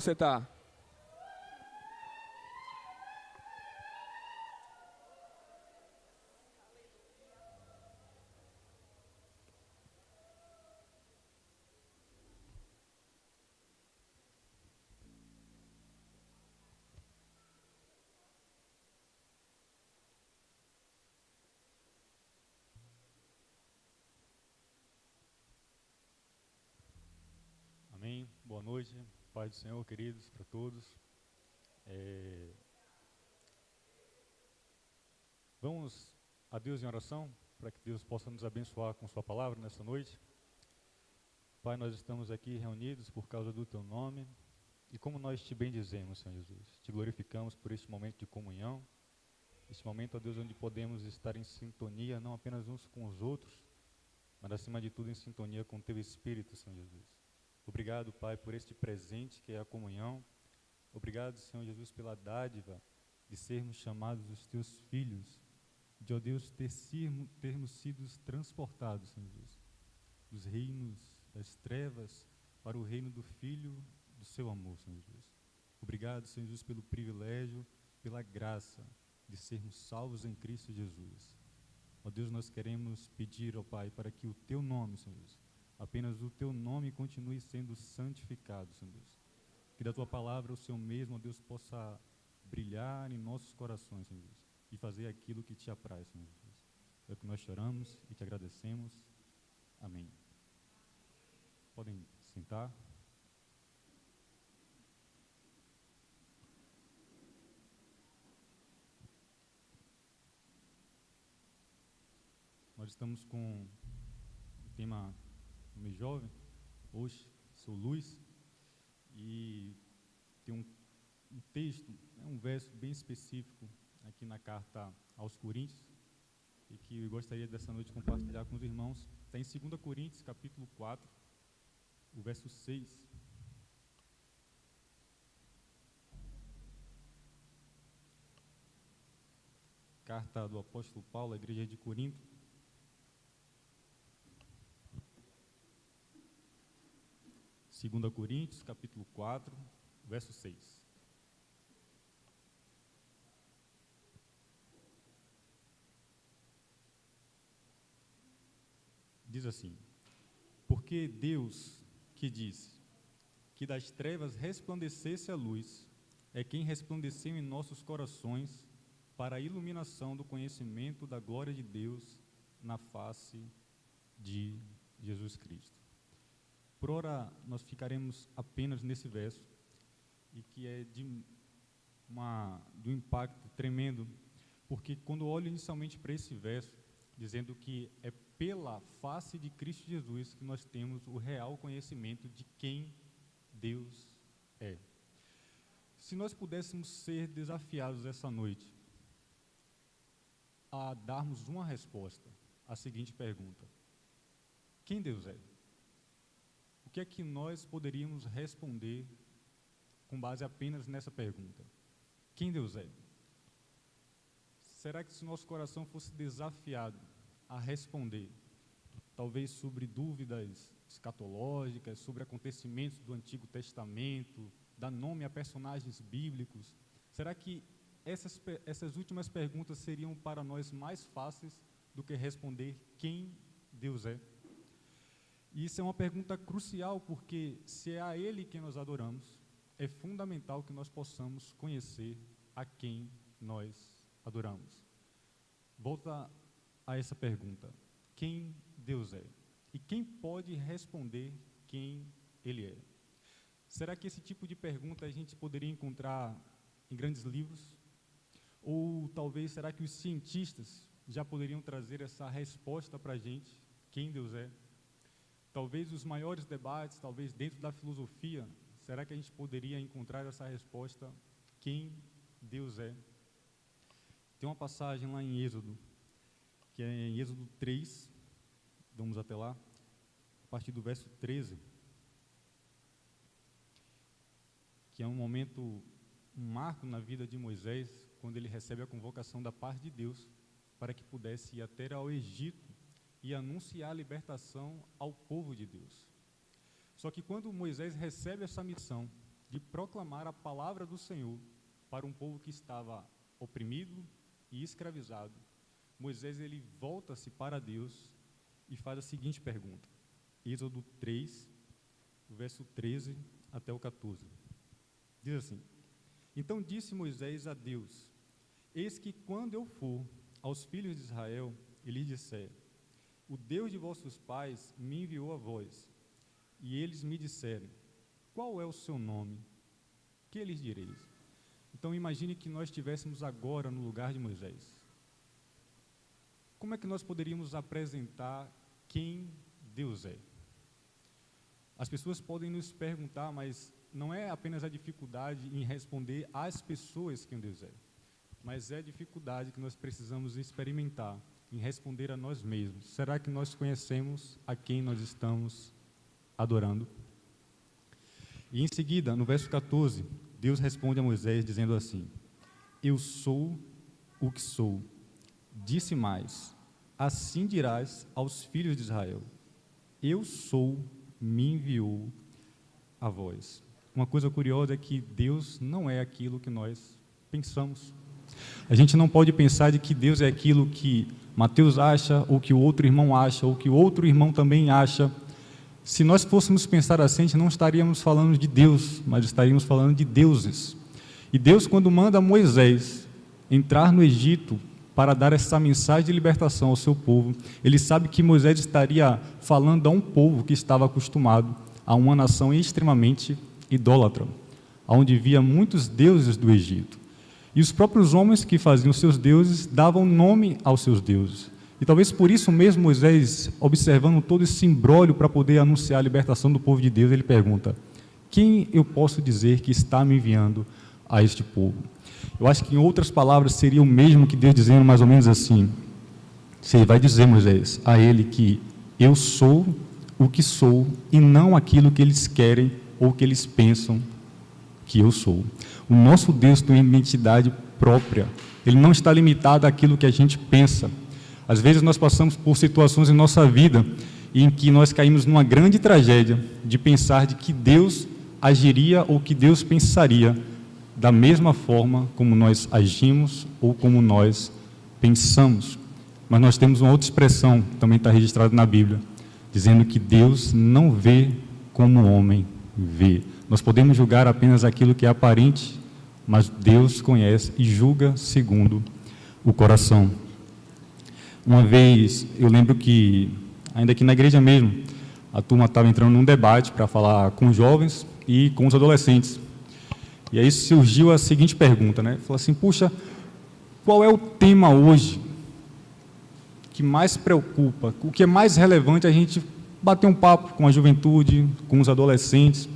Você tá? Amém. Boa noite. Paz do Senhor, queridos, para todos. É, Vamos a Deus em oração, para que Deus possa nos abençoar com sua palavra nessa noite. Pai, nós estamos aqui reunidos por causa do teu nome, e como nós te bendizemos, Senhor Jesus. Te glorificamos por este momento de comunhão, este momento, ó Deus, onde podemos estar em sintonia, não apenas uns com os outros, mas acima de tudo em sintonia com o teu Espírito, Senhor Jesus. Obrigado, Pai, por este presente que é a comunhão. Obrigado, Senhor Jesus, pela dádiva de sermos chamados os teus filhos, de, ó Deus, termos sido transportados, Senhor Jesus, dos reinos das trevas para o reino do Filho do seu amor, Senhor Jesus. Obrigado, Senhor Jesus, pelo privilégio, pela graça de sermos salvos em Cristo Jesus. Ó Deus, nós queremos pedir, ó Pai, para que o teu nome, Senhor Jesus, apenas o teu nome continue sendo santificado, Senhor Deus. Que da tua palavra o Senhor mesmo, ó Deus, possa brilhar em nossos corações, Senhor Jesus, e fazer aquilo que te apraz, Senhor Jesus. É o que nós choramos e te agradecemos. Amém. Podem sentar. Nós estamos com o tema Homem Jovem. Hoje sou Luiz e tem um texto, um verso bem específico aqui na carta aos Coríntios e que eu gostaria dessa noite compartilhar com os irmãos. Está em 2 Coríntios, capítulo 4, o verso 6. Carta do apóstolo Paulo à igreja de Corinto. Segunda Coríntios, capítulo 4, verso 6. Diz assim: porque Deus que disse que das trevas resplandecesse a luz, é quem resplandeceu em nossos corações para a iluminação do conhecimento da glória de Deus na face de Jesus Cristo. Por ora, nós ficaremos apenas nesse verso, e que é de um impacto tremendo, porque quando olho inicialmente para esse verso, dizendo que é pela face de Cristo Jesus que nós temos o real conhecimento de quem Deus é. Se nós pudéssemos ser desafiados essa noite a darmos uma resposta à seguinte pergunta: quem Deus é? O que é que nós poderíamos responder com base apenas nessa pergunta? Quem Deus é? Será que se nosso coração fosse desafiado a responder, talvez sobre dúvidas escatológicas, sobre acontecimentos do Antigo Testamento, dar nome a personagens bíblicos, será que essas últimas perguntas seriam para nós mais fáceis do que responder quem Deus é? E isso é uma pergunta crucial, porque se é a Ele que nós adoramos, é fundamental que nós possamos conhecer a quem nós adoramos. Volta a essa pergunta: quem Deus é? E quem pode responder quem Ele é? Será que esse tipo de pergunta a gente poderia encontrar em grandes livros? Ou talvez, será que os cientistas já poderiam trazer essa resposta para a gente, quem Deus é? Talvez os maiores debates, talvez dentro da filosofia, será que a gente poderia encontrar essa resposta, quem Deus é? Tem uma passagem lá em Êxodo, que é em Êxodo 3, vamos até lá, a partir do verso 13, que é um momento, um marco na vida de Moisés, quando ele recebe a convocação da parte de Deus, para que pudesse ir até ao Egito e anunciar a libertação ao povo de Deus. Só que quando Moisés recebe essa missão, de proclamar a palavra do Senhor para um povo que estava oprimido e escravizado, Moisés ele volta-se para Deus e faz a seguinte pergunta. Êxodo 3, verso 13 até o 14. Diz assim: Então disse Moisés a Deus: Eis que quando eu for aos filhos de Israel e lhes disser: O Deus de vossos pais me enviou a vós, e eles me disserem: Qual é o seu nome? Que lhes direis? Então imagine que nós estivéssemos agora no lugar de Moisés. Como é que nós poderíamos apresentar quem Deus é? As pessoas podem nos perguntar, mas não é apenas a dificuldade em responder às pessoas quem Deus é, mas é a dificuldade que nós precisamos experimentar em responder a nós mesmos. Será que nós conhecemos a quem nós estamos adorando? E em seguida, no verso 14, Deus responde a Moisés dizendo assim: Eu sou o que sou. Disse mais: Assim dirás aos filhos de Israel: Eu sou, me enviou a vós. Uma coisa curiosa é que Deus não é aquilo que nós pensamos. A gente não pode pensar de que Deus é aquilo que Mateus acha, ou que o outro irmão acha, ou que o outro irmão também acha. Se nós fôssemos pensar assim, a gente não estaríamos falando de Deus, mas estaríamos falando de deuses. E Deus, quando manda Moisés entrar no Egito para dar essa mensagem de libertação ao seu povo, ele sabe que Moisés estaria falando a um povo que estava acostumado a uma nação extremamente idólatra, onde via muitos deuses do Egito. E os próprios homens que faziam seus deuses davam nome aos seus deuses. E talvez por isso mesmo Moisés, observando todo esse imbróglio para poder anunciar a libertação do povo de Deus, ele pergunta: quem eu posso dizer que está me enviando a este povo? Eu acho que em outras palavras seria o mesmo que Deus dizendo mais ou menos assim. Você vai dizer, Moisés, a ele que eu sou o que sou e não aquilo que eles querem ou que eles pensam que eu sou. O nosso Deus tem uma identidade própria. Ele não está limitado àquilo que a gente pensa. Às vezes nós passamos por situações em nossa vida em que nós caímos numa grande tragédia de pensar de que Deus agiria ou que Deus pensaria da mesma forma como nós agimos ou como nós pensamos. Mas nós temos uma outra expressão, que também está registrada na Bíblia, dizendo que Deus não vê como o homem vê. Nós podemos julgar apenas aquilo que é aparente, mas Deus conhece e julga segundo o coração. Uma vez, eu lembro que, ainda aqui na igreja mesmo, a turma estava entrando num debate para falar com os jovens e com os adolescentes. E aí surgiu a seguinte pergunta, né? Falou assim: puxa, qual é o tema hoje que mais preocupa, o que é mais relevante a gente bater um papo com a juventude, com os adolescentes?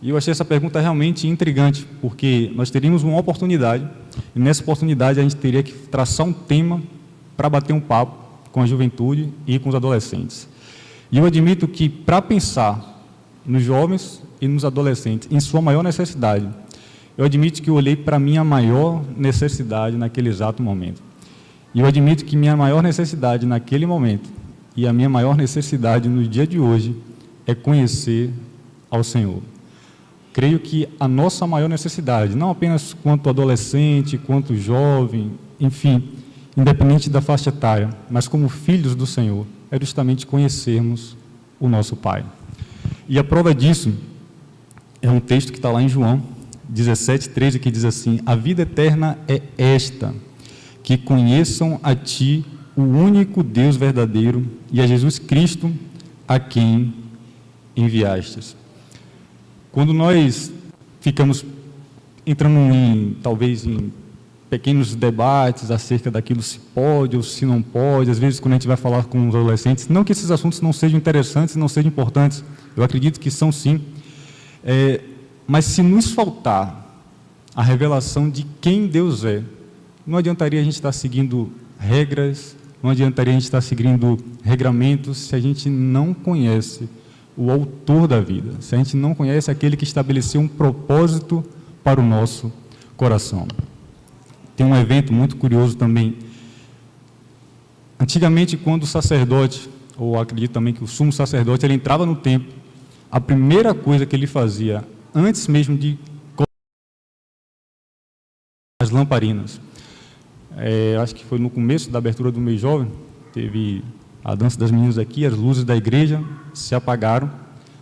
E eu achei essa pergunta realmente intrigante, porque nós teríamos uma oportunidade, e nessa oportunidade a gente teria que traçar um tema para bater um papo com a juventude e com os adolescentes. E eu admito que, para pensar nos jovens e nos adolescentes, em sua maior necessidade, eu admito que eu olhei para a minha maior necessidade naquele exato momento. E eu admito que minha maior necessidade naquele momento e a minha maior necessidade no dia de hoje é conhecer ao Senhor. Creio que a nossa maior necessidade, não apenas quanto adolescente, quanto jovem, enfim, independente da faixa etária, mas como filhos do Senhor, é justamente conhecermos o nosso Pai. E a prova disso é um texto que está lá em João 17:13, que diz assim: a vida eterna é esta, que conheçam a Ti, o único Deus verdadeiro, e a Jesus Cristo, a quem enviastes. Quando nós ficamos entrando talvez em pequenos debates acerca daquilo se pode ou se não pode, às vezes quando a gente vai falar com os adolescentes, não que esses assuntos não sejam interessantes, não sejam importantes, eu acredito que são sim, mas se nos faltar a revelação de quem Deus é, não adiantaria a gente estar seguindo regras, não adiantaria a gente estar seguindo regramentos se a gente não conhece o autor da vida, se a gente não conhece aquele que estabeleceu um propósito para o nosso coração. Tem um evento muito curioso também. Antigamente, quando o sacerdote, ou acredito também que o sumo sacerdote, ele entrava no templo, a primeira coisa que ele fazia antes mesmo de as lamparinas. Acho que foi no começo da abertura do mês jovem, teve a dança das meninas aqui, as luzes da igreja se apagaram,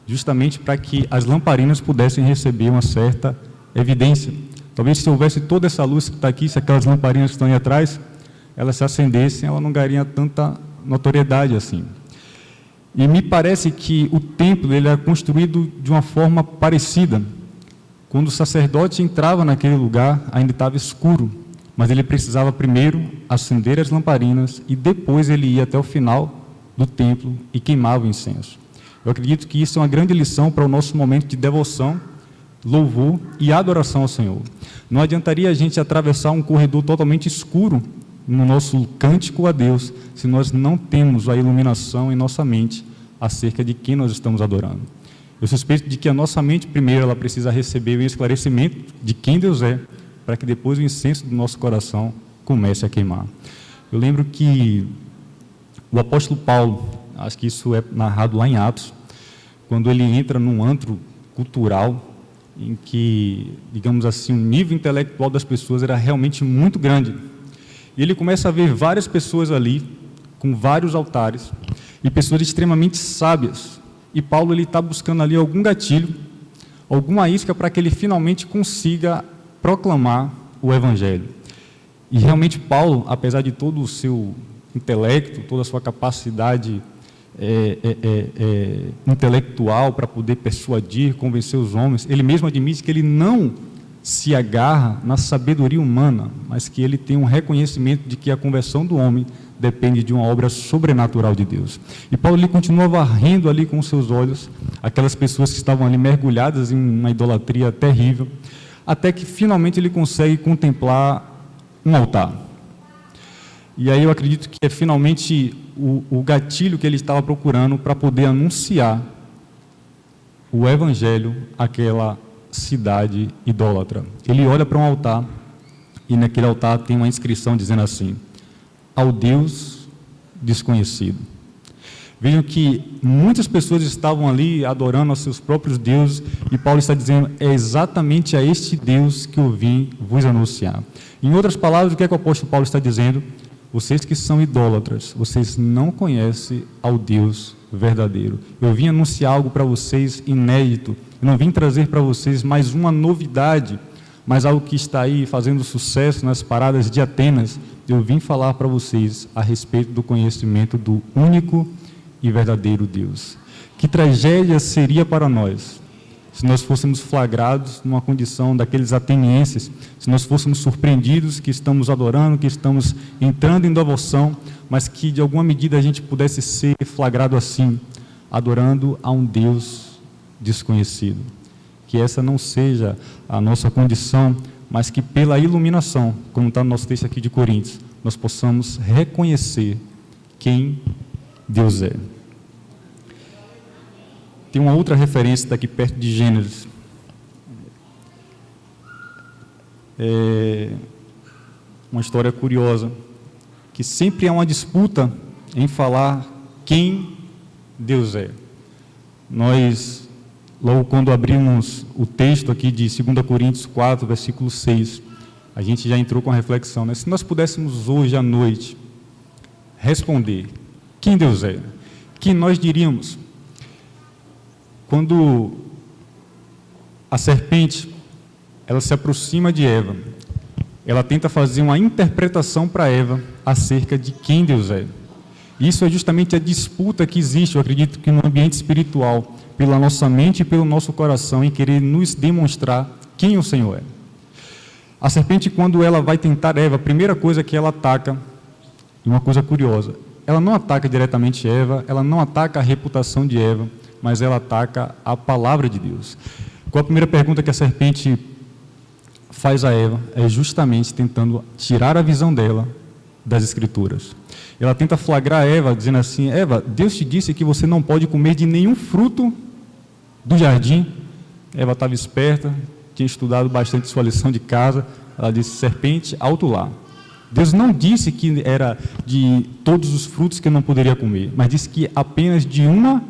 justamente para que as lamparinas pudessem receber uma certa evidência. Talvez se houvesse toda essa luz que está aqui, se aquelas lamparinas que estão aí atrás, elas se acendessem, ela não ganharia tanta notoriedade assim. E me parece que o templo ele é construído de uma forma parecida. Quando o sacerdote entrava naquele lugar, ainda estava escuro, mas ele precisava primeiro acender as lamparinas e depois ele ia até o final do templo e queimava o incenso. Eu acredito que isso é uma grande lição para o nosso momento de devoção, louvor e adoração ao Senhor. Não adiantaria a gente atravessar um corredor totalmente escuro no nosso cântico a Deus, se nós não temos a iluminação em nossa mente acerca de quem nós estamos adorando. Eu suspeito de que a nossa mente, primeiro, ela precisa receber o esclarecimento de quem Deus é, para que depois o incenso do nosso coração comece a queimar. Eu lembro que o apóstolo Paulo, acho que isso é narrado lá em Atos, quando ele entra num antro cultural, em que, digamos assim, o nível intelectual das pessoas era realmente muito grande. E ele começa a ver várias pessoas ali, com vários altares, e pessoas extremamente sábias. E Paulo está buscando ali algum gatilho, alguma isca para que ele finalmente consiga proclamar o Evangelho. E realmente Paulo, apesar de todo o seu intelecto, toda a sua capacidade intelectual para poder persuadir, convencer os homens, ele mesmo admite que ele não se agarra na sabedoria humana, mas que ele tem um reconhecimento de que a conversão do homem depende de uma obra sobrenatural de Deus. E Paulo ele continua varrendo ali com os seus olhos aquelas pessoas que estavam ali mergulhadas em uma idolatria terrível, até que finalmente ele consegue contemplar um altar. E aí eu acredito que é finalmente o gatilho que ele estava procurando para poder anunciar o Evangelho àquela cidade idólatra. Ele olha para um altar e naquele altar tem uma inscrição dizendo assim: ao Deus desconhecido. Vejam que muitas pessoas estavam ali adorando aos seus próprios deuses, e Paulo está dizendo, é exatamente a este Deus que eu vim vos anunciar. Em outras palavras, o que é que o apóstolo Paulo está dizendo? Vocês que são idólatras, vocês não conhecem ao Deus verdadeiro. Eu vim anunciar algo para vocês inédito, eu não vim trazer para vocês mais uma novidade, mas algo que está aí fazendo sucesso nas paradas de Atenas. Eu vim falar para vocês a respeito do conhecimento do único e verdadeiro Deus. Que tragédia seria para nós se nós fôssemos flagrados numa condição daqueles atenienses, se nós fôssemos surpreendidos que estamos adorando, que estamos entrando em devoção, mas que de alguma medida a gente pudesse ser flagrado assim, adorando a um Deus desconhecido. Que essa não seja a nossa condição, mas que pela iluminação, como está no nosso texto aqui de Coríntios, nós possamos reconhecer quem Deus é. Tem uma outra referência daqui perto de Gênesis. Uma história curiosa, que sempre há uma disputa em falar quem Deus é. Nós, logo quando abrimos o texto aqui de 2 Coríntios 4, versículo 6, a gente já entrou com a reflexão, né? Se nós pudéssemos hoje à noite responder quem Deus é, quem nós diríamos? Quando a serpente, ela se aproxima de Eva, ela tenta fazer uma interpretação para Eva acerca de quem Deus é. Isso é justamente a disputa que existe, eu acredito que no ambiente espiritual, pela nossa mente e pelo nosso coração, em querer nos demonstrar quem o Senhor é. A serpente, quando ela vai tentar Eva, a primeira coisa que ela ataca, e uma coisa curiosa, ela não ataca diretamente Eva, ela não ataca a reputação de Eva, mas ela ataca a palavra de Deus. Qual a primeira pergunta que a serpente faz a Eva? É justamente tentando tirar a visão dela das Escrituras. Ela tenta flagrar Eva, dizendo assim: Eva, Deus te disse que você não pode comer de nenhum fruto do jardim. Eva estava esperta, tinha estudado bastante sua lição de casa. Ela disse: serpente, alto lá. Deus não disse que era de todos os frutos que eu não poderia comer, mas disse que apenas de uma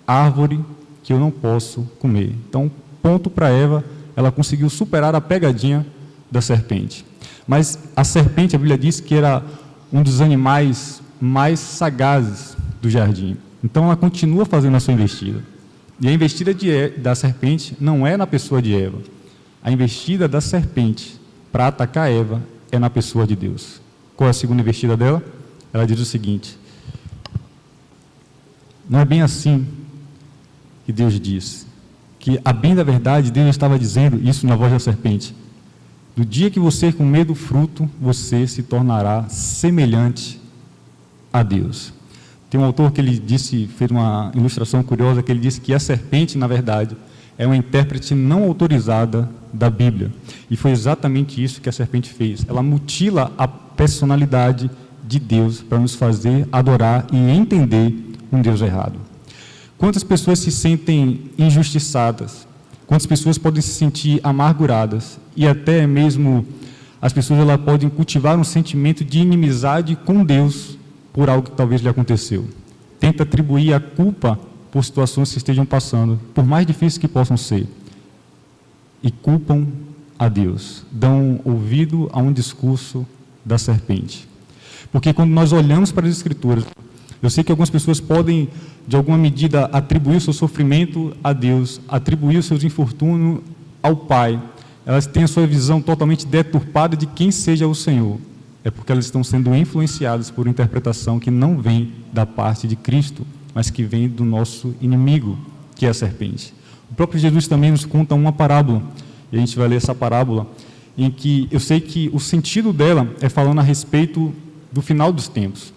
árvore que eu não posso comer. Então, ponto para Eva, ela conseguiu superar a pegadinha da serpente. Mas a serpente, a Bíblia diz que era um dos animais mais sagazes do jardim. Então ela continua fazendo a sua investida. E a investida da serpente não é na pessoa de Eva. A investida da serpente para atacar Eva é na pessoa de Deus. Qual é a segunda investida dela? Ela diz o seguinte: não é bem assim que Deus diz. Que, a bem da verdade, Deus estava dizendo isso na voz da serpente: do dia que você comer do fruto, você se tornará semelhante a Deus. Tem um autor que ele fez uma ilustração curiosa, que ele disse que a serpente, na verdade, é uma intérprete não autorizada da Bíblia. E foi exatamente isso que a serpente fez. Ela mutila a personalidade de Deus para nos fazer adorar e entender um Deus errado. Quantas pessoas se sentem injustiçadas? Quantas pessoas podem se sentir amarguradas? E até mesmo as pessoas podem cultivar um sentimento de inimizade com Deus por algo que talvez lhe aconteceu. Tenta atribuir a culpa por situações que estejam passando, por mais difíceis que possam ser, e culpam a Deus, dão ouvido a um discurso da serpente. Porque quando nós olhamos para as Escrituras, eu sei que algumas pessoas podem, de alguma medida, atribuir o seu sofrimento a Deus, atribuir os seus infortúnios ao Pai. Elas têm a sua visão totalmente deturpada de quem seja o Senhor. É porque elas estão sendo influenciadas por uma interpretação que não vem da parte de Cristo, mas que vem do nosso inimigo, que é a serpente. O próprio Jesus também nos conta uma parábola, e a gente vai ler essa parábola, em que eu sei que o sentido dela é falando a respeito do final dos tempos.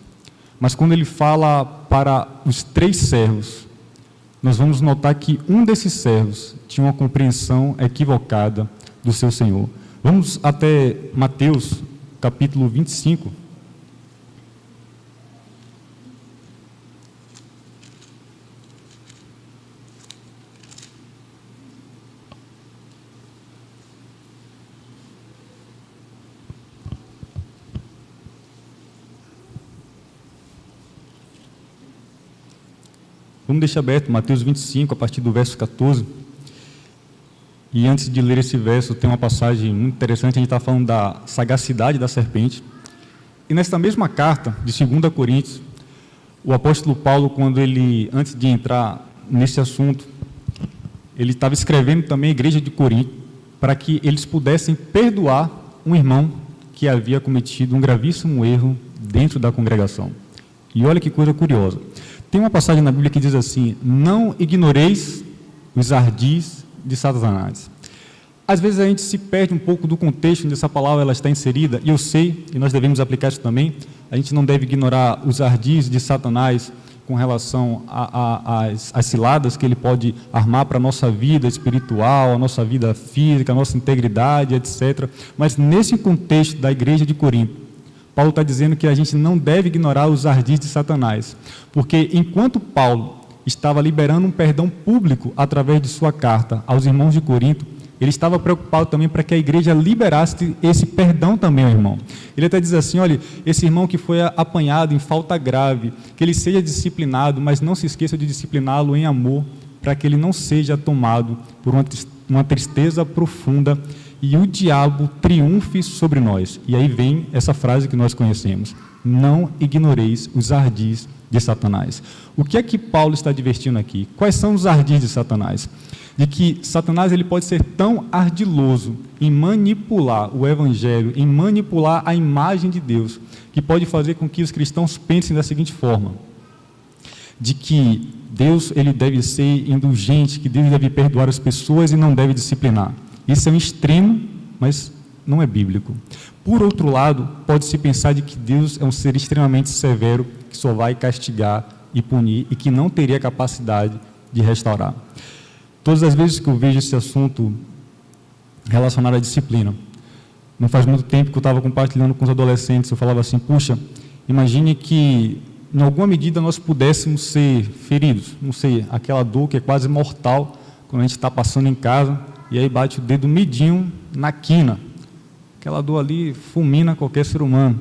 Mas quando ele fala para os 3 servos, nós vamos notar que um desses servos tinha uma compreensão equivocada do seu Senhor. Vamos até Mateus, capítulo 25. Vamos deixar aberto Mateus 25, a partir do verso 14. E antes de ler esse verso, tem uma passagem muito interessante. A gente está falando da sagacidade da serpente. E nesta mesma carta, de 2 Coríntios, o apóstolo Paulo, quando ele, antes de entrar nesse assunto, ele estava escrevendo também a igreja de Corinto, para que eles pudessem perdoar um irmão que havia cometido um gravíssimo erro dentro da congregação. E olha que coisa curiosa. Tem uma passagem na Bíblia que diz assim: não ignoreis os ardis de Satanás. Às vezes a gente se perde um pouco do contexto onde essa palavra ela está inserida, e eu sei, e nós devemos aplicar isso também. A gente não deve ignorar os ardis de Satanás com relação às ciladas que ele pode armar para a nossa vida espiritual, a nossa vida física, a nossa integridade, etc. Mas nesse contexto da igreja de Corinto, Paulo está dizendo que a gente não deve ignorar os ardis de Satanás, porque enquanto Paulo estava liberando um perdão público através de sua carta aos irmãos de Corinto, ele estava preocupado também para que a igreja liberasse esse perdão também ao irmão. Ele até diz assim: olha, esse irmão que foi apanhado em falta grave, que ele seja disciplinado, mas não se esqueça de discipliná-lo em amor, para que ele não seja tomado por uma tristeza profunda e o diabo triunfe sobre nós. E aí vem essa frase que nós conhecemos: não ignoreis os ardis de Satanás. O que é que Paulo está advertindo aqui? Quais são os ardis de Satanás? De que Satanás ele pode ser tão ardiloso em manipular o evangelho, em manipular a imagem de Deus, que pode fazer com que os cristãos pensem da seguinte forma: de que Deus ele deve ser indulgente, que Deus deve perdoar as pessoas e não deve disciplinar. Isso é um extremo, mas não é bíblico. Por outro lado, pode-se pensar de que Deus é um ser extremamente severo, que só vai castigar e punir, e que não teria capacidade de restaurar. Todas as vezes que eu vejo esse assunto relacionado à disciplina, não faz muito tempo que eu estava compartilhando com os adolescentes, eu falava assim: puxa, imagine que em alguma medida nós pudéssemos ser feridos, não sei, aquela dor que é quase mortal, quando a gente está passando em casa, e aí bate o dedo midinho na quina, aquela dor ali fulmina qualquer ser humano,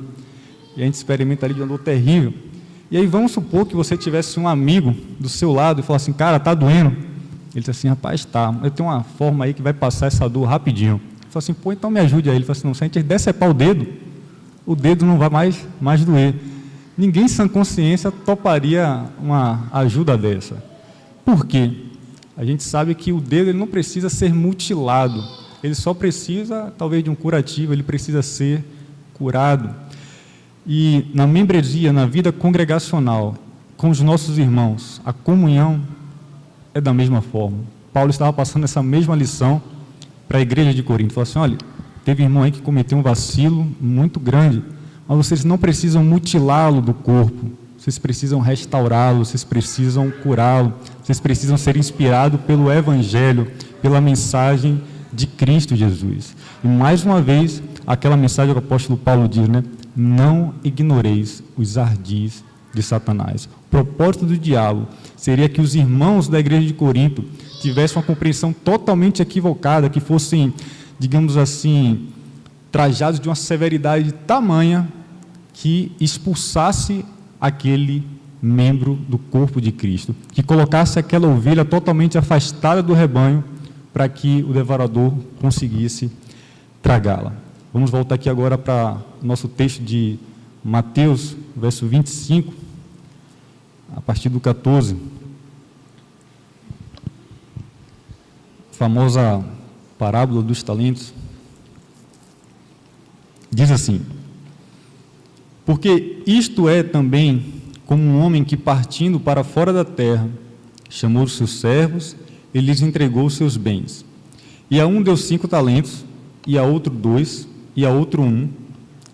e a gente experimenta ali de uma dor terrível. E aí vamos supor que você tivesse um amigo do seu lado e falasse assim: cara, está doendo. Ele disse assim, rapaz, tá, eu tenho uma forma aí que vai passar essa dor rapidinho. Ele falou assim, pô, então me ajude aí. Ele falou assim, não, se a gente decepar o dedo não vai mais doer. Ninguém sem consciência toparia uma ajuda dessa. Por quê? A gente sabe que o dedo ele não precisa ser mutilado, ele só precisa, talvez, de um curativo, ele precisa ser curado. E na membresia, na vida congregacional, com os nossos irmãos, a comunhão é da mesma forma. Paulo estava passando essa mesma lição para a igreja de Corinto. Falou assim, olha, teve irmão aí que cometeu um vacilo muito grande, mas vocês não precisam mutilá-lo do corpo, vocês precisam restaurá-lo, vocês precisam curá-lo, vocês precisam ser inspirados pelo Evangelho, pela mensagem de Cristo Jesus. E mais uma vez, aquela mensagem que o apóstolo Paulo diz, né? Não ignoreis os ardis de Satanás. O propósito do diabo seria que os irmãos da igreja de Corinto tivessem uma compreensão totalmente equivocada, que fossem, digamos assim, trajados de uma severidade tamanha que expulsasse aquele membro do corpo de Cristo, que colocasse aquela ovelha totalmente afastada do rebanho para que o devorador conseguisse tragá-la. Vamos voltar aqui agora para o nosso texto de Mateus, verso 25, a partir do 14. A famosa parábola dos talentos. Diz assim, porque isto é também como um homem que, partindo para fora da terra, chamou os seus servos e lhes entregou os seus bens. E a um deu 5 talentos, e a outro 2, e a outro 1,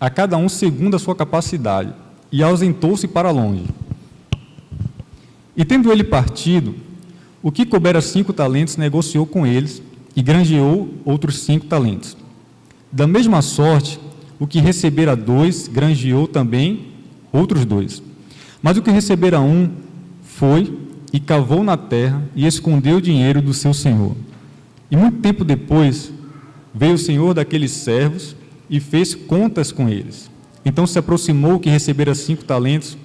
a cada um segundo a sua capacidade, e ausentou-se para longe. E tendo ele partido, o que coubera 5 talentos negociou com eles, e granjeou outros 5 talentos. Da mesma sorte, o que recebera 2, granjeou também outros 2. Mas o que recebera 1, foi e cavou na terra e escondeu o dinheiro do seu senhor. E muito tempo depois, veio o senhor daqueles servos e fez contas com eles. Então se aproximou o que recebera 5 talentos,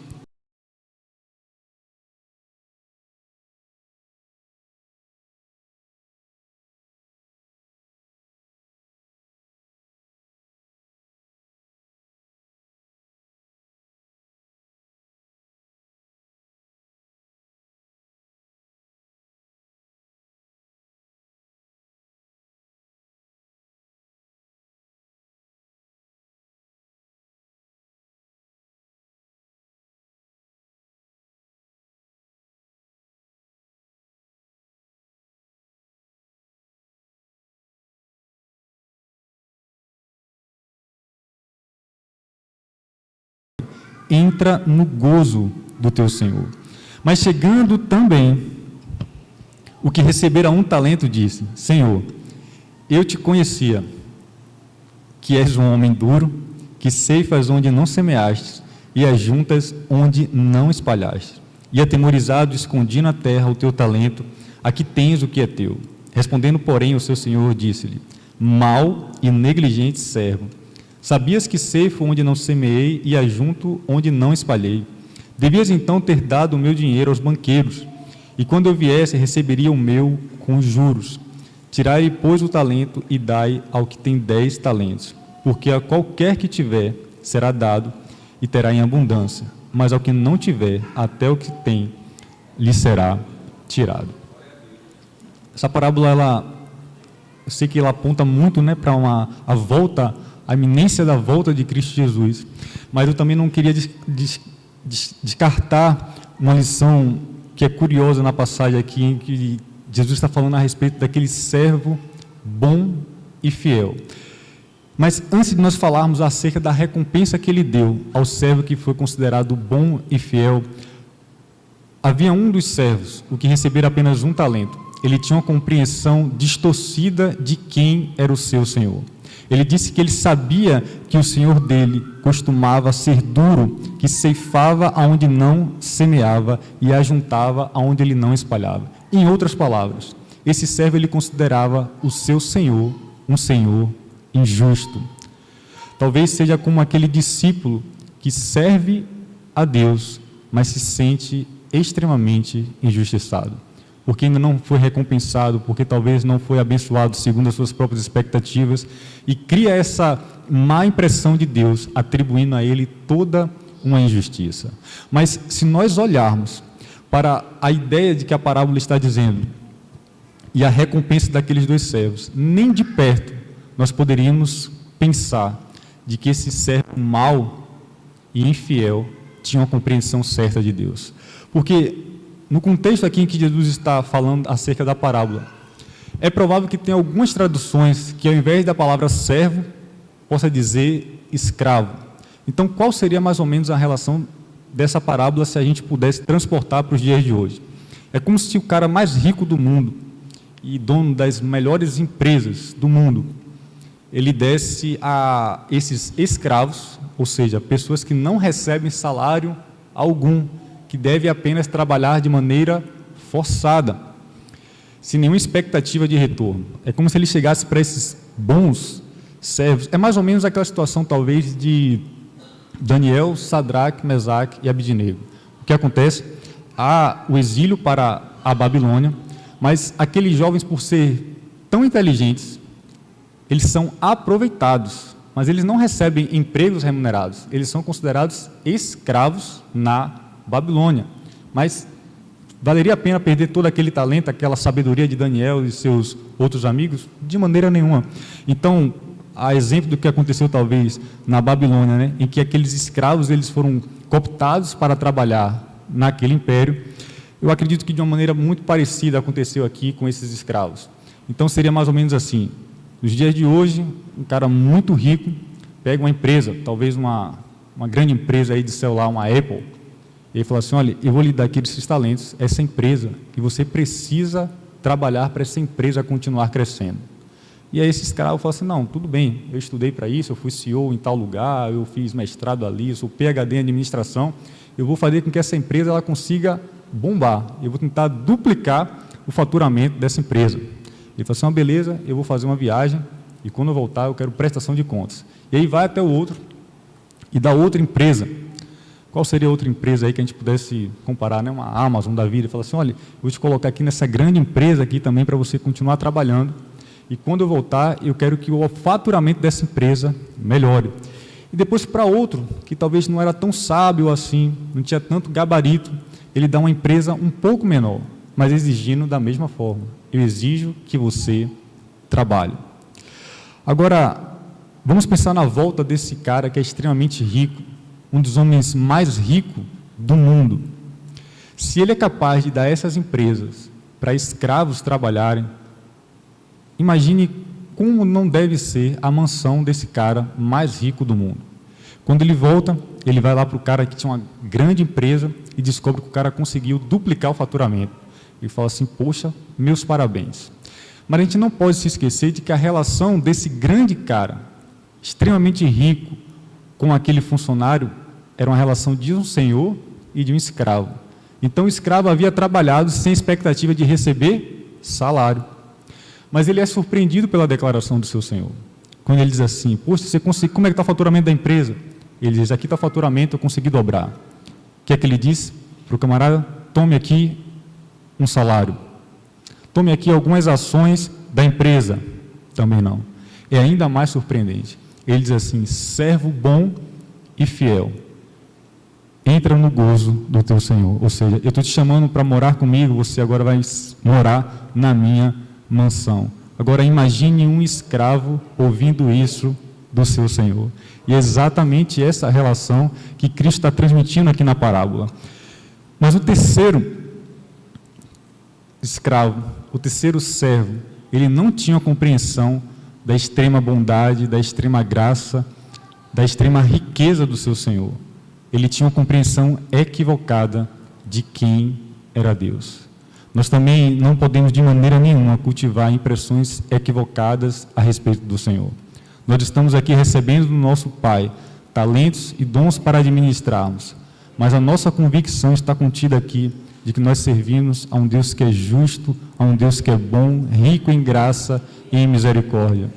entra no gozo do teu Senhor. Mas chegando também, o que recebera 1 talento disse, Senhor, eu te conhecia, que és um homem duro, que ceifas onde não semeaste, e ajuntas onde não espalhaste. E atemorizado, escondi na terra o teu talento, aqui tens o que é teu. Respondendo, porém, o seu senhor disse-lhe, mau e negligente servo, sabias que ceifo onde não semeei e ajunto onde não espalhei. Devias então ter dado o meu dinheiro aos banqueiros, e quando eu viesse, receberia o meu com juros. Tirai, pois, o talento e dai ao que tem 10 talentos, porque a qualquer que tiver será dado e terá em abundância, mas ao que não tiver, até o que tem lhe será tirado. Essa parábola, eu sei que ela aponta muito, né, para a iminência da volta de Cristo Jesus, mas eu também não queria descartar uma lição que é curiosa na passagem aqui, em que Jesus está falando a respeito daquele servo bom e fiel. Mas antes de nós falarmos acerca da recompensa que ele deu ao servo que foi considerado bom e fiel, havia um dos servos, o que recebera apenas 1 talento. Ele tinha uma compreensão distorcida de quem era o seu senhor. Ele disse que ele sabia que o senhor dele costumava ser duro, que ceifava aonde não semeava e ajuntava aonde ele não espalhava. Em outras palavras, esse servo ele considerava o seu senhor um senhor injusto. Talvez seja como aquele discípulo que serve a Deus, mas se sente extremamente injustiçado. porque ainda não foi recompensado, porque talvez não foi abençoado segundo as suas próprias expectativas, e cria essa má impressão de Deus, atribuindo a ele toda uma injustiça. Mas se nós olharmos para a ideia de que a parábola está dizendo, e a recompensa daqueles 2 servos, nem de perto nós poderíamos pensar de que esse servo mau e infiel tinha uma compreensão certa de Deus. Porque no contexto aqui em que Jesus está falando acerca da parábola, é provável que tenha algumas traduções que ao invés da palavra servo, possa dizer escravo. Então qual seria mais ou menos a relação dessa parábola se a gente pudesse transportar para os dias de hoje? É como se o cara mais rico do mundo e dono das melhores empresas do mundo, ele desse a esses escravos, ou seja, pessoas que não recebem salário algum, que devem apenas trabalhar de maneira forçada, sem nenhuma expectativa de retorno. É como se ele chegasse para esses bons servos. É mais ou menos aquela situação, talvez, de Daniel, Sadraque, Mesaque e Abidnego. O que acontece? Há o exílio para a Babilônia, mas aqueles jovens, por ser tão inteligentes, eles são aproveitados, mas eles não recebem empregos remunerados, eles são considerados escravos na Babilônia. Mas valeria a pena perder todo aquele talento, aquela sabedoria de Daniel e seus outros amigos? De maneira nenhuma. Então, a exemplo do que aconteceu talvez na Babilônia, né, em que aqueles escravos eles foram cooptados para trabalhar naquele império, eu acredito que de uma maneira muito parecida aconteceu aqui com esses escravos. Então seria mais ou menos assim: nos dias de hoje, um cara muito rico pega uma empresa, talvez uma grande empresa aí de celular, uma Apple, e ele fala assim: olha, eu vou lhe dar aqui esses talentos, essa empresa, e você precisa trabalhar para essa empresa continuar crescendo. E aí esse escravo fala assim: não, tudo bem, eu estudei para isso, eu fui CEO em tal lugar, eu fiz mestrado ali, eu sou PhD em administração, eu vou fazer com que essa empresa ela consiga bombar, eu vou tentar duplicar o faturamento dessa empresa. Ele fala assim: beleza, eu vou fazer uma viagem e quando eu voltar eu quero prestação de contas. E aí vai até o outro e da outra empresa. Qual seria a outra empresa aí que a gente pudesse comparar, né? Uma Amazon da vida, e fala assim: olha, eu vou te colocar aqui nessa grande empresa aqui também para você continuar trabalhando, e quando eu voltar eu quero que o faturamento dessa empresa melhore. E depois para outro, que talvez não era tão sábio assim, não tinha tanto gabarito, ele dá uma empresa um pouco menor, mas exigindo da mesma forma: eu exijo que você trabalhe. Agora, vamos pensar na volta desse cara que é extremamente rico, um dos homens mais ricos do mundo. Se ele é capaz de dar essas empresas para escravos trabalharem, imagine como não deve ser a mansão desse cara mais rico do mundo. Quando ele volta, ele vai lá para o cara que tinha uma grande empresa e descobre que o cara conseguiu duplicar o faturamento. Ele fala assim: poxa, meus parabéns. Mas a gente não pode se esquecer de que a relação desse grande cara, extremamente rico, com aquele funcionário, era uma relação de um senhor e de um escravo. Então o escravo havia trabalhado sem expectativa de receber salário. Mas ele é surpreendido pela declaração do seu senhor. Quando ele diz assim: poxa, você conseguiu, como é que está o faturamento da empresa? Ele diz: aqui está o faturamento, eu consegui dobrar. O que é que ele diz para o camarada? Tome aqui um salário. Tome aqui algumas ações da empresa. Também não. É ainda mais surpreendente. Ele diz assim: servo bom e fiel, entra no gozo do teu Senhor. Ou seja, eu estou te chamando para morar comigo, você agora vai morar na minha mansão. Agora imagine um escravo ouvindo isso do seu Senhor. E é exatamente essa relação que Cristo está transmitindo aqui na parábola. Mas o terceiro escravo, o terceiro servo, ele não tinha compreensão da extrema bondade, da extrema graça, da extrema riqueza do seu Senhor. Ele tinha uma compreensão equivocada de quem era Deus. Nós também não podemos de maneira nenhuma cultivar impressões equivocadas a respeito do Senhor. Nós estamos aqui recebendo do nosso Pai talentos e dons para administrarmos, mas a nossa convicção está contida aqui de que nós servimos a um Deus que é justo, a um Deus que é bom, rico em graça e em misericórdia.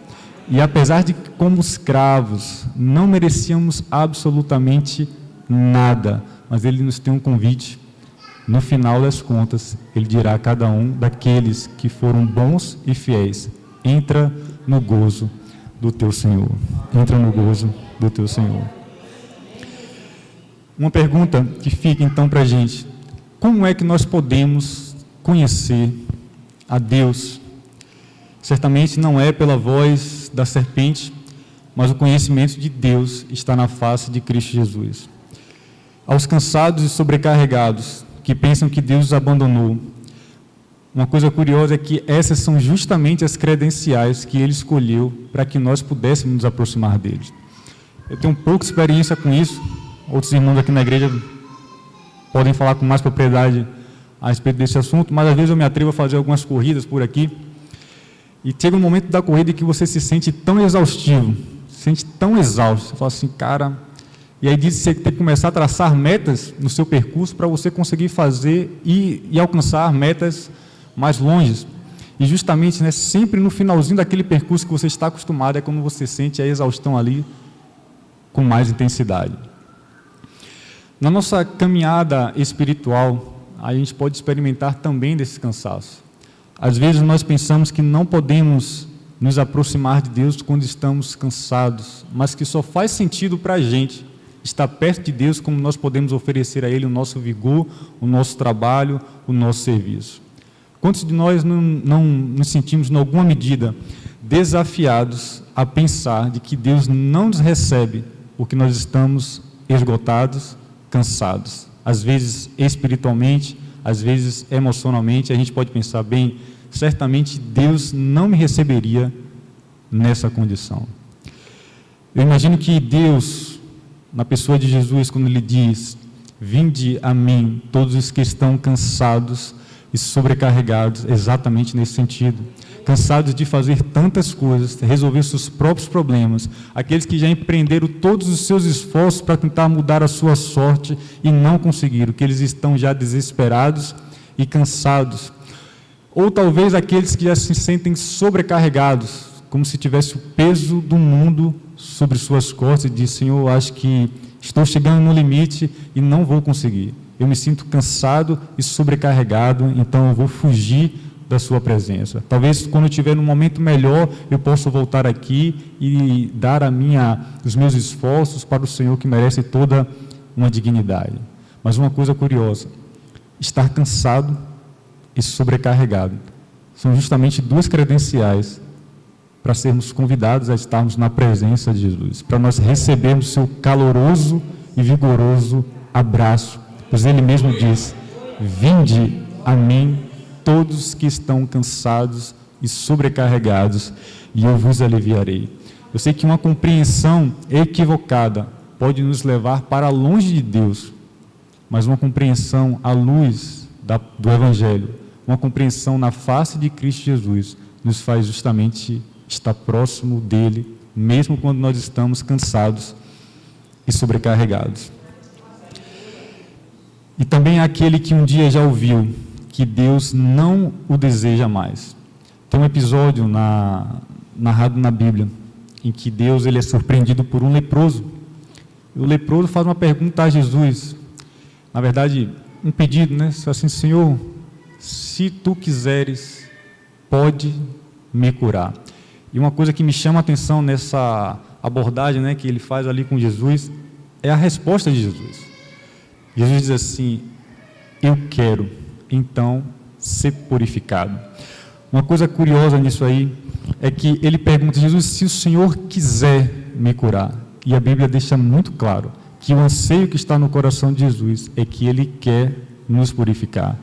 E apesar de que, como escravos, não merecíamos absolutamente nada, mas Ele nos tem um convite no final das contas, Ele dirá a cada um daqueles que foram bons e fiéis: entra no gozo do teu Senhor. Entra no gozo do teu Senhor. Uma pergunta que fica então para a gente: como é que nós podemos conhecer a Deus? Certamente não é pela voz da serpente, mas o conhecimento de Deus está na face de Cristo Jesus. Aos cansados e sobrecarregados, que pensam que Deus os abandonou, uma coisa curiosa é que essas são justamente as credenciais que Ele escolheu para que nós pudéssemos nos aproximar dele. Eu tenho pouca experiência com isso, outros irmãos aqui na igreja podem falar com mais propriedade a respeito desse assunto, mas às vezes eu me atrevo a fazer algumas corridas por aqui, e chega um momento da corrida que você se sente tão exaustivo, se sente tão exausto, você fala assim, cara... E aí diz que você tem que começar a traçar metas no seu percurso para você conseguir fazer e alcançar metas mais longes. E justamente, né, sempre no finalzinho daquele percurso que você está acostumado é quando você sente a exaustão ali com mais intensidade. Na nossa caminhada espiritual, a gente pode experimentar também desse cansaço. Às vezes nós pensamos que não podemos nos aproximar de Deus quando estamos cansados, mas que só faz sentido para a gente estar perto de Deus como nós podemos oferecer a Ele o nosso vigor, o nosso trabalho, o nosso serviço. Quantos de nós não nos sentimos, em alguma medida, desafiados a pensar de que Deus não nos recebe porque nós estamos esgotados, cansados? Às vezes espiritualmente, às vezes emocionalmente, a gente pode pensar, bem, certamente Deus não me receberia nessa condição. Eu imagino que Deus, na pessoa de Jesus, quando Ele diz: vinde a mim todos os que estão cansados e sobrecarregados, exatamente nesse sentido, cansados de fazer tantas coisas, resolver seus próprios problemas, aqueles que já empreenderam todos os seus esforços para tentar mudar a sua sorte e não conseguiram, que eles estão já desesperados e cansados, ou talvez aqueles que já se sentem sobrecarregados, como se tivesse o peso do mundo sobre suas costas, e diz: Senhor, eu acho que estou chegando no limite e não vou conseguir, eu me sinto cansado e sobrecarregado, então eu vou fugir da sua presença. Talvez quando eu estiver num momento melhor, eu possa voltar aqui e dar os meus esforços para o Senhor, que merece toda uma dignidade. Mas uma coisa curiosa: estar cansado e sobrecarregado são justamente duas credenciais para sermos convidados a estarmos na presença de Jesus, para nós recebermos seu caloroso e vigoroso abraço, pois Ele mesmo diz: vinde a mim todos que estão cansados e sobrecarregados, e eu vos aliviarei. Eu sei que uma compreensão equivocada pode nos levar para longe de Deus, mas uma compreensão à luz do Evangelho, uma compreensão na face de Cristo Jesus, nos faz justamente estar próximo dEle, mesmo quando nós estamos cansados e sobrecarregados. E também aquele que um dia já ouviu que Deus não o deseja mais. Tem um episódio narrado na Bíblia, em que Deus ele é surpreendido por um leproso. E o leproso faz uma pergunta a Jesus, na verdade, um pedido, né? Assim: Senhor, se tu quiseres, pode me curar. E uma coisa que me chama a atenção nessa abordagem, né, que ele faz ali com Jesus, é a resposta de Jesus. Jesus diz assim: eu quero, então, ser purificado. Uma coisa curiosa nisso aí é que ele pergunta: Jesus, se o Senhor quiser me curar. E a Bíblia deixa muito claro que o anseio que está no coração de Jesus é que Ele quer nos purificar.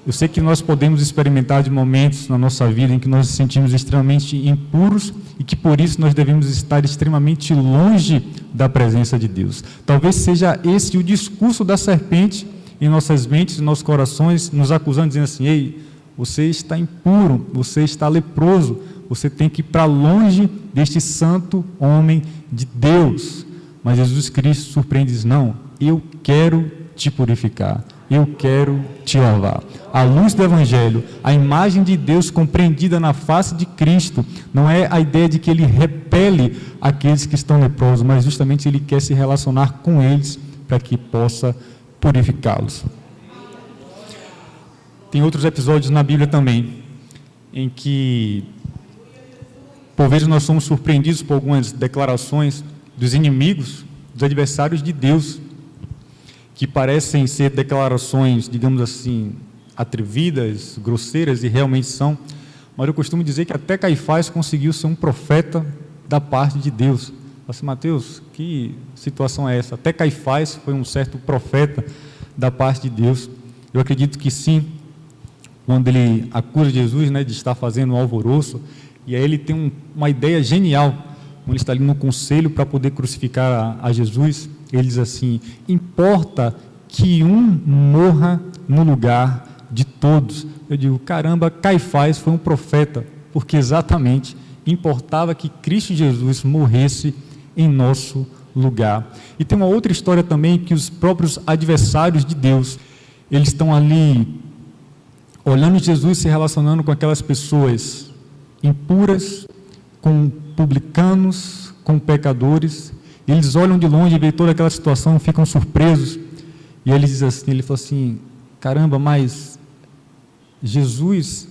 Eu sei que nós podemos experimentar de momentos na nossa vida em que nós nos sentimos extremamente impuros e que por isso nós devemos estar extremamente longe da presença de Deus. Talvez seja esse o discurso da serpente em nossas mentes e nossos corações, nos acusando, dizendo assim: ei, você está impuro, você está leproso, você tem que ir para longe deste santo homem de Deus. Mas Jesus Cristo surpreende e diz: não, eu quero te purificar, eu quero te lavar. A luz do Evangelho, a imagem de Deus compreendida na face de Cristo, não é a ideia de que Ele repele aqueles que estão leprosos, mas justamente Ele quer se relacionar com eles para que possa purificá-los. tem outros episódios na Bíblia também, em que, por vezes, nós somos surpreendidos por algumas declarações dos inimigos, dos adversários de Deus, que parecem ser declarações, digamos assim, atrevidas, grosseiras, e realmente são, mas eu costumo dizer que até Caifás conseguiu ser um profeta da parte de Deus. Assim, Mateus, que situação é essa? Até Caifás foi um certo profeta da parte de Deus. Eu acredito que sim, quando ele acusa Jesus, né, de estar fazendo um alvoroço, e aí ele tem uma ideia genial, quando ele está ali no conselho para poder crucificar a Jesus, ele diz assim: importa que um morra no lugar de todos. Eu digo, caramba, Caifás foi um profeta, porque exatamente importava que Cristo Jesus morresse em nosso lugar. E tem uma outra história também, que os próprios adversários de Deus, eles estão ali olhando Jesus, se relacionando com aquelas pessoas impuras, com publicanos, com pecadores. Eles olham de longe e veem toda aquela situação, ficam surpresos, e ele diz assim, ele fala assim: caramba, mas Jesus,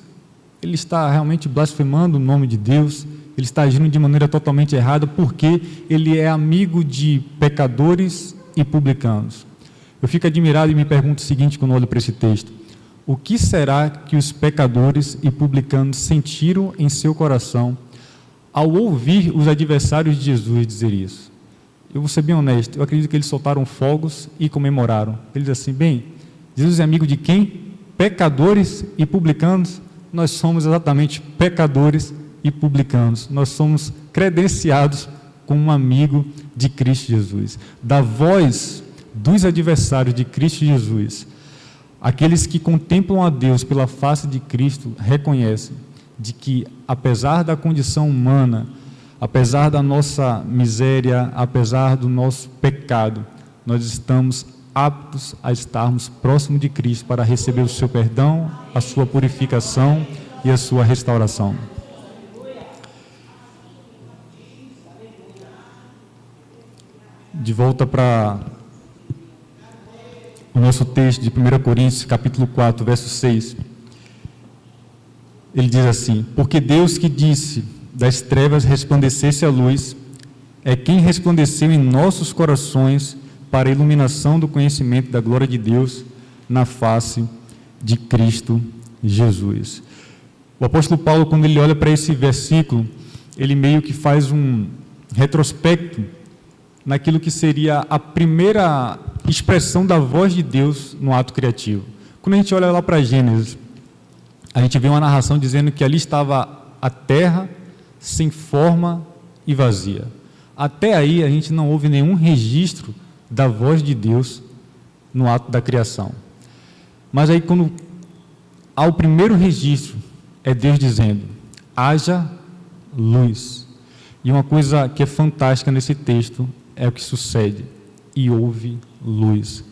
ele está realmente blasfemando o nome de Deus, ele está agindo de maneira totalmente errada, porque ele é amigo de pecadores e publicanos. Eu fico admirado e me pergunto o seguinte quando olho para esse texto: o que será que os pecadores e publicanos sentiram em seu coração ao ouvir os adversários de Jesus dizer isso? Eu vou ser bem honesto, eu acredito que eles soltaram fogos e comemoraram. Eles dizem assim: bem, Jesus é amigo de quem? Pecadores e publicanos. Nós somos exatamente pecadores e publicanos. Nós somos credenciados como um amigo de Cristo Jesus. Da voz dos adversários de Cristo Jesus, aqueles que contemplam a Deus pela face de Cristo reconhecem de que, apesar da condição humana, apesar da nossa miséria, apesar do nosso pecado, nós estamos aptos a estarmos próximos de Cristo para receber o seu perdão, a sua purificação e a sua restauração. De volta para o nosso texto de 1 Coríntios, capítulo 4, verso 6. Ele diz assim: porque Deus que disse das trevas resplandecesse a luz, é quem resplandeceu em nossos corações para a iluminação do conhecimento da glória de Deus na face de Cristo Jesus. O apóstolo Paulo, quando ele olha para esse versículo, ele meio que faz um retrospecto naquilo que seria a primeira expressão da voz de Deus no ato criativo. Quando a gente olha lá para Gênesis, a gente vê uma narração dizendo que ali estava a terra sem forma e vazia. Até aí a gente não houve nenhum registro da voz de Deus no ato da criação. Mas aí quando há o primeiro registro, é Deus dizendo: haja luz. E uma coisa que é fantástica nesse texto é o que sucede: e houve luz.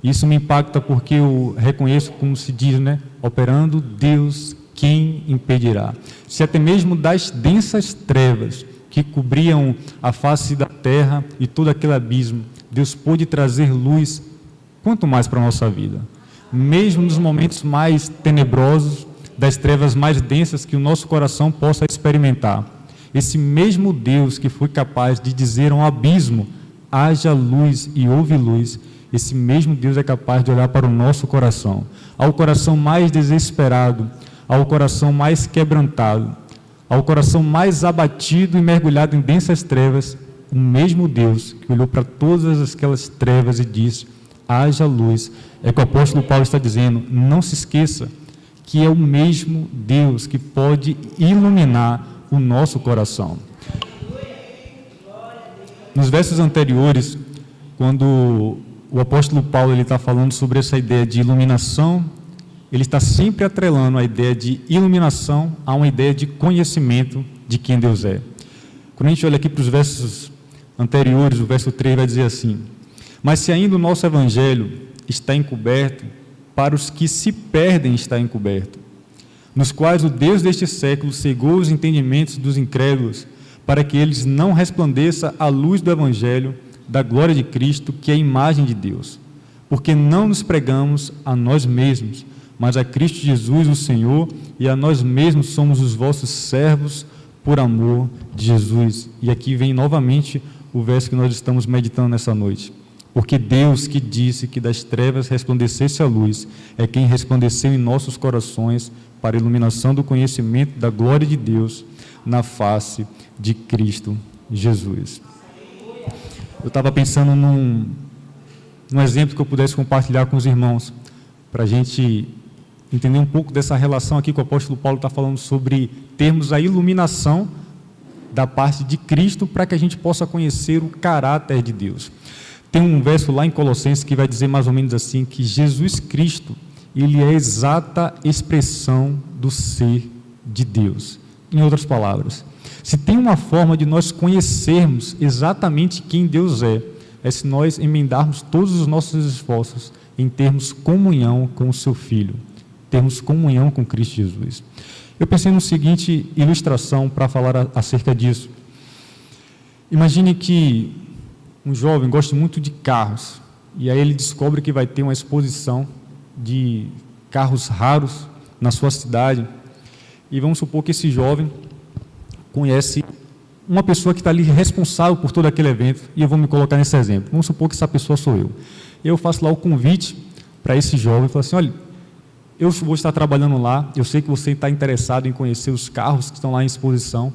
Isso me impacta porque eu reconheço, como se diz, né? Operando Deus, quem impedirá? Se até mesmo das densas trevas que cobriam a face da terra e todo aquele abismo, Deus pôde trazer luz, quanto mais para a nossa vida. Mesmo nos momentos mais tenebrosos, das trevas mais densas que o nosso coração possa experimentar, esse mesmo Deus que foi capaz de dizer a um abismo: haja luz, e houve luz, esse mesmo Deus é capaz de olhar para o nosso coração, ao coração mais desesperado, ao coração mais quebrantado, ao coração mais abatido e mergulhado em densas trevas. O mesmo Deus que olhou para todas aquelas trevas e disse: haja luz. É que o apóstolo Paulo está dizendo: não se esqueça que é o mesmo Deus que pode iluminar o nosso coração. Nos versos anteriores, quando o apóstolo Paulo ele está falando sobre essa ideia de iluminação, ele está sempre atrelando a ideia de iluminação a uma ideia de conhecimento de quem Deus é. Quando a gente olha aqui para os versos anteriores, o verso 3 vai dizer assim: mas se ainda o nosso evangelho está encoberto, para os que se perdem está encoberto, nos quais o Deus deste século cegou os entendimentos dos incrédulos, para que eles não resplandeça a luz do evangelho da glória de Cristo, que é a imagem de Deus. Porque não nos pregamos a nós mesmos, mas a Cristo Jesus, o Senhor, e a nós mesmos somos os vossos servos por amor de Jesus. E aqui vem novamente o verso que nós estamos meditando nessa noite. Porque Deus que disse que das trevas resplandecesse a luz, é quem resplandeceu em nossos corações para a iluminação do conhecimento da glória de Deus na face de Cristo Jesus. Eu estava pensando num exemplo que eu pudesse compartilhar com os irmãos, para a gente entender um pouco dessa relação aqui que o apóstolo Paulo está falando sobre termos a iluminação da parte de Cristo para que a gente possa conhecer o caráter de Deus. Tem um verso lá em Colossenses que vai dizer mais ou menos assim, que Jesus Cristo, ele é a exata expressão do ser de Deus. Em outras palavras, se tem uma forma de nós conhecermos exatamente quem Deus é se nós emendarmos todos os nossos esforços em termos comunhão com o seu Filho, termos comunhão com Cristo Jesus. Eu pensei no seguinte ilustração para falar acerca disso. Imagine que um jovem gosta muito de carros, e aí ele descobre que vai ter uma exposição de carros raros na sua cidade, e vamos supor que esse jovem conhece uma pessoa que está ali responsável por todo aquele evento, e eu vou me colocar nesse exemplo. Vamos supor que essa pessoa sou eu. Eu faço lá o convite para esse jovem, e falo assim, olha, eu vou estar trabalhando lá, eu sei que você está interessado em conhecer os carros que estão lá em exposição,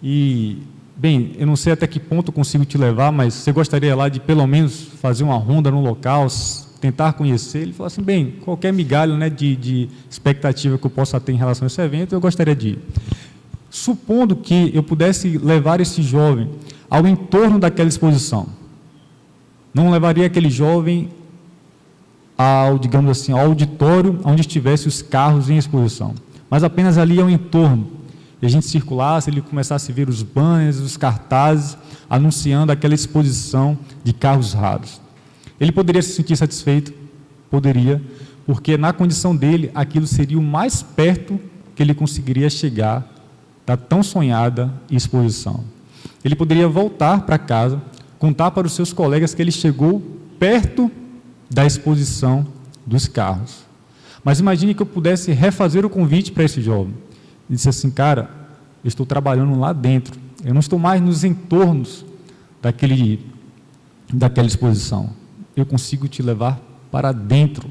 e, bem, eu não sei até que ponto eu consigo te levar, mas você gostaria lá de, pelo menos, fazer uma ronda no local, tentar conhecer? Ele falou assim, bem, qualquer migalho, né, de expectativa que eu possa ter em relação a esse evento, eu gostaria de ir. Supondo que eu pudesse levar esse jovem ao entorno daquela exposição, não levaria aquele jovem ao, digamos assim, ao auditório onde estivesse os carros em exposição, mas apenas ali ao entorno, e a gente circulasse, ele começasse a ver os banners, os cartazes, anunciando aquela exposição de carros raros. Ele poderia se sentir satisfeito? Poderia, porque na condição dele, aquilo seria o mais perto que ele conseguiria chegar da tão sonhada exposição. Ele poderia voltar para casa, contar para os seus colegas que ele chegou perto da exposição dos carros. Mas imagine que eu pudesse refazer o convite para esse jovem. Ele disse assim, cara, eu estou trabalhando lá dentro, eu não estou mais nos entornos daquela exposição, eu consigo te levar para dentro.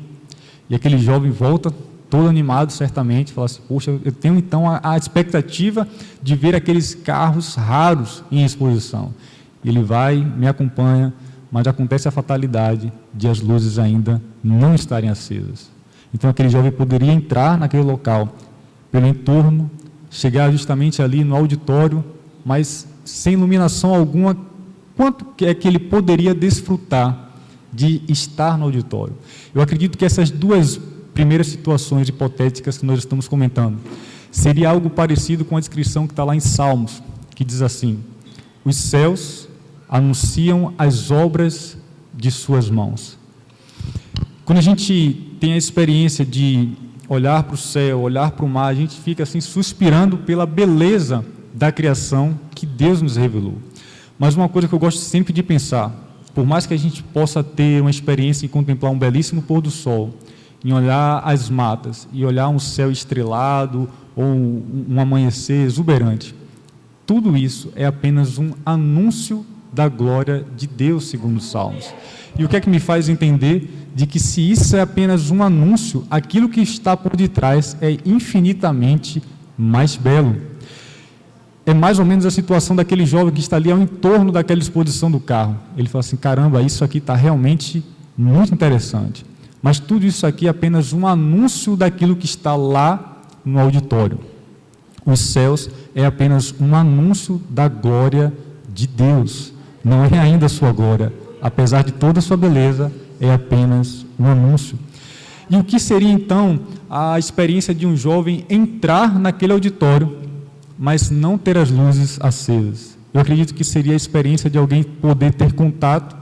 E aquele jovem volta todo animado, certamente, fala assim, poxa, eu tenho então a expectativa de ver aqueles carros raros em exposição. Ele vai, me acompanha, mas acontece a fatalidade de as luzes ainda não estarem acesas. Então aquele jovem poderia entrar naquele local, pelo entorno, chegar justamente ali no auditório, mas sem iluminação alguma, quanto é que ele poderia desfrutar de estar no auditório? Eu acredito que essas duas primeiras situações hipotéticas que nós estamos comentando, seria algo parecido com a descrição que está lá em Salmos, que diz assim, os céus anunciam as obras de suas mãos. Quando a gente tem a experiência de olhar para o céu, olhar para o mar, a gente fica assim suspirando pela beleza da criação que Deus nos revelou. Mas uma coisa que eu gosto sempre de pensar, por mais que a gente possa ter uma experiência em contemplar um belíssimo pôr do sol, em olhar as matas e olhar um céu estrelado ou um amanhecer exuberante, tudo isso é apenas um anúncio da glória de Deus, segundo os Salmos. E o que é que me faz entender de que se isso é apenas um anúncio, aquilo que está por detrás é infinitamente mais belo. É mais ou menos a situação daquele jovem que está ali ao entorno daquela exposição do carro. Ele fala assim, caramba, isso aqui está realmente muito interessante. Mas tudo isso aqui é apenas um anúncio daquilo que está lá no auditório. Os céus é apenas um anúncio da glória de Deus. Não é ainda a sua glória. Apesar de toda a sua beleza, é apenas um anúncio. E o que seria então a experiência de um jovem entrar naquele auditório, mas não ter as luzes acesas? Eu acredito que seria a experiência de alguém poder ter contato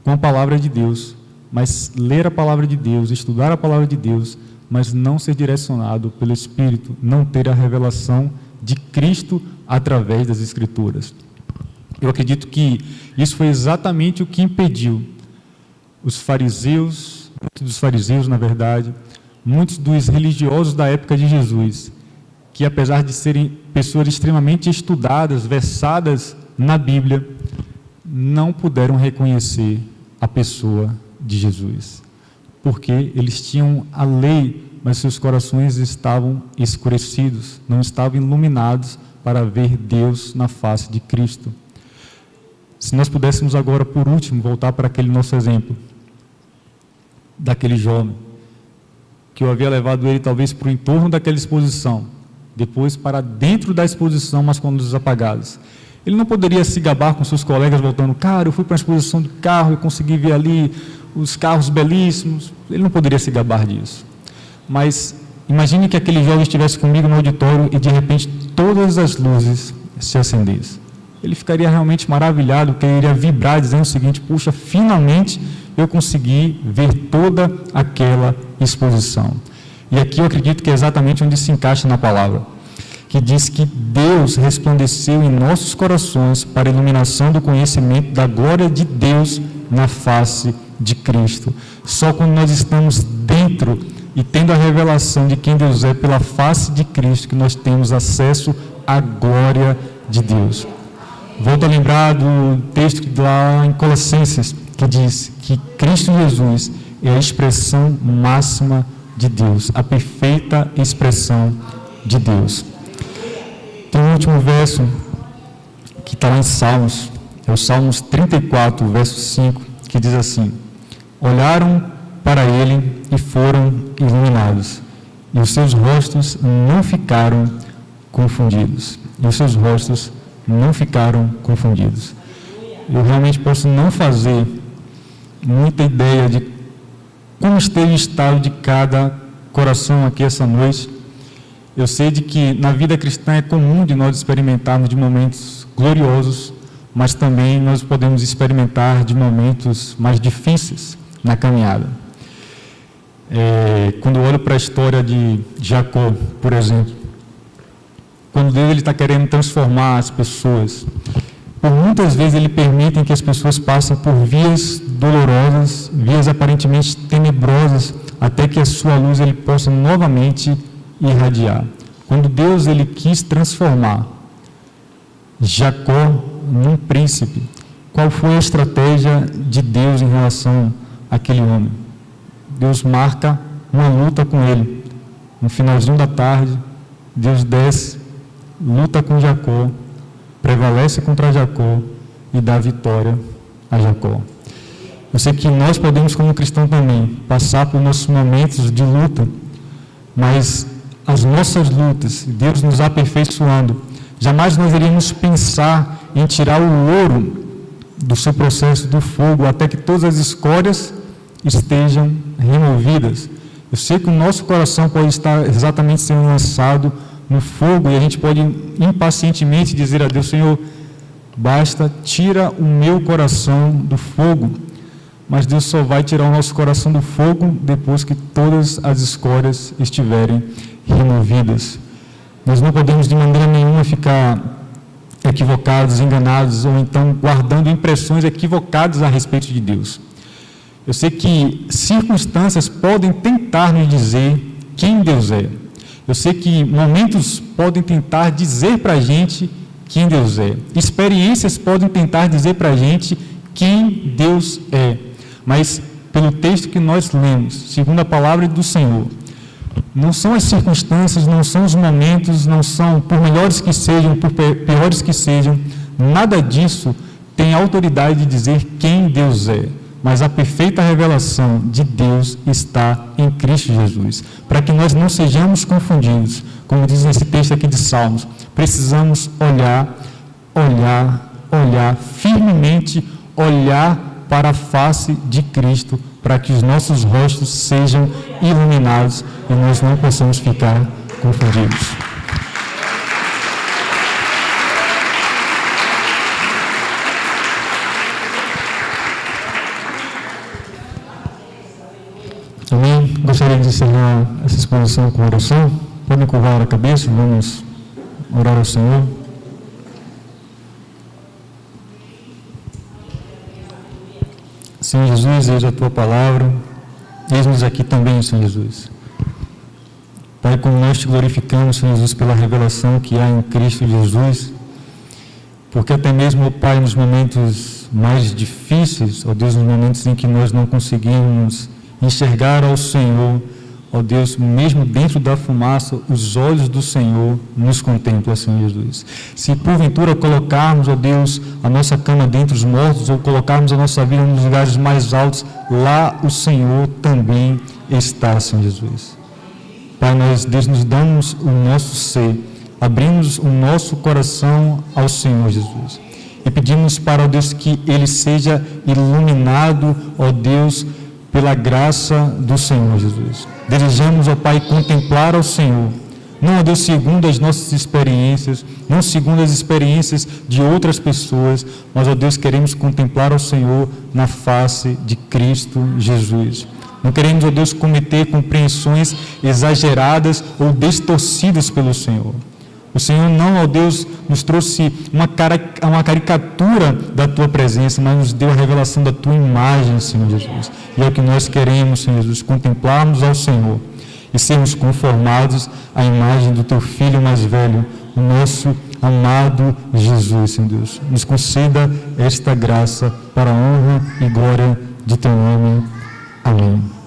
com a palavra de Deus, mas ler a palavra de Deus, estudar a palavra de Deus, mas não ser direcionado pelo Espírito, não ter a revelação de Cristo através das Escrituras. Eu acredito que isso foi exatamente o que impediu os fariseus, na verdade, muitos dos religiosos da época de Jesus, que apesar de serem pessoas extremamente estudadas, versadas na Bíblia, não puderam reconhecer a pessoa de Jesus, porque eles tinham a lei, mas seus corações estavam escurecidos, não estavam iluminados para ver Deus na face de Cristo. Se nós pudéssemos agora, por último, voltar para aquele nosso exemplo, daquele jovem, que eu havia levado ele talvez para o entorno daquela exposição, depois para dentro da exposição, mas com luzes apagadas. Ele não poderia se gabar com seus colegas voltando, cara, eu fui para a exposição do carro e consegui ver ali os carros belíssimos. Ele não poderia se gabar disso. Mas imagine que aquele jovem estivesse comigo no auditório e de repente todas as luzes se acendessem. Ele ficaria realmente maravilhado, porque ele iria vibrar dizendo o seguinte: puxa, finalmente eu consegui ver toda aquela exposição. E aqui eu acredito que é exatamente onde se encaixa na palavra, que diz que Deus resplandeceu em nossos corações para a iluminação do conhecimento da glória de Deus na face de Cristo. Só quando nós estamos dentro e tendo a revelação de quem Deus é pela face de Cristo, que nós temos acesso à glória de Deus. Volto a lembrar do texto lá em Colossenses, que diz que Cristo Jesus é a expressão máxima de Deus, a perfeita expressão de Deus. Tem um último verso que está lá em Salmos, é o Salmos 34, verso 5, que diz assim: olharam para ele e foram iluminados, e os seus rostos não ficaram confundidos. E os seus rostos não ficaram confundidos. Eu realmente posso não fazer muita ideia de como esteja o estado de cada coração aqui essa noite. Eu sei de que na vida cristã é comum de nós experimentarmos de momentos gloriosos, mas também nós podemos experimentar de momentos mais difíceis na caminhada. Quando eu olho para a história de Jacó, por exemplo, quando Deus está querendo transformar as pessoas, por muitas vezes Ele permite que as pessoas passem por vias dolorosas, vias aparentemente tenebrosas, até que a sua luz Ele possa novamente irradiar. Quando Deus Ele quis transformar Jacó num príncipe, qual foi a estratégia de Deus em relação àquele homem? Deus marca uma luta com ele. No finalzinho da tarde, Deus desce, luta com Jacó, prevalece contra Jacó e dá vitória a Jacó. Eu sei que nós podemos, como cristão também, passar por nossos momentos de luta, mas as nossas lutas, Deus nos aperfeiçoando, jamais nós iríamos pensar em tirar o ouro do seu processo do fogo, até que todas as escórias estejam removidas. Eu sei que o nosso coração pode estar exatamente sendo lançado no fogo, e a gente pode impacientemente dizer a Deus: Senhor, basta, tira o meu coração do fogo. Mas Deus só vai tirar o nosso coração do fogo depois que todas as escórias estiverem removidas. Nós não podemos de maneira nenhuma ficar equivocados, enganados, ou então guardando impressões equivocadas a respeito de Deus. Eu sei que circunstâncias podem tentar nos dizer quem Deus é. Eu sei que momentos podem tentar dizer para a gente quem Deus é. Experiências podem tentar dizer para a gente quem Deus é. Mas, pelo texto que nós lemos, segundo a palavra do Senhor, não são as circunstâncias, não são os momentos, não são, por melhores que sejam, por piores que sejam, nada disso tem autoridade de dizer quem Deus é. Mas a perfeita revelação de Deus está em Cristo Jesus. Para que nós não sejamos confundidos, como diz nesse texto aqui de Salmos, precisamos olhar firmemente, olhar para a face de Cristo, para que os nossos rostos sejam iluminados e nós não possamos ficar confundidos. Amém? Gostaria de encerrar essa exposição com oração. Podem curvar a cabeça, vamos orar ao Senhor. Senhor Jesus, eis a Tua palavra, eis-nos aqui também, Senhor Jesus. Pai, como nós te glorificamos, Senhor Jesus, pela revelação que há em Cristo Jesus, porque até mesmo, ó Pai, nos momentos mais difíceis, ó Deus, nos momentos em que nós não conseguimos enxergar ao Senhor, ó Deus, mesmo dentro da fumaça, os olhos do Senhor nos contemplam, Senhor Jesus. Se porventura colocarmos, ó Deus, a nossa cama dentre os mortos, ou colocarmos a nossa vida nos lugares mais altos, lá o Senhor também está, Senhor Jesus. Pai, nós, Deus, nos damos o nosso ser, abrimos o nosso coração ao Senhor Jesus. E pedimos para, ó Deus, que Ele seja iluminado, ó Deus, pela graça do Senhor Jesus. Desejamos, ó Pai, contemplar ao Senhor, não, ó Deus, segundo as nossas experiências, não segundo as experiências de outras pessoas, mas, ó Deus, queremos contemplar ao Senhor na face de Cristo Jesus. Não queremos, ó Deus, cometer compreensões exageradas ou distorcidas pelo Senhor. O Senhor não, ó Deus, nos trouxe uma caricatura da Tua presença, mas nos deu a revelação da Tua imagem, Senhor Jesus. E é o que nós queremos, Senhor Jesus, contemplarmos ao Senhor e sermos conformados à imagem do Teu Filho mais velho, o nosso amado Jesus, Senhor Deus. Nos conceda esta graça para a honra e glória de Teu nome. Amém.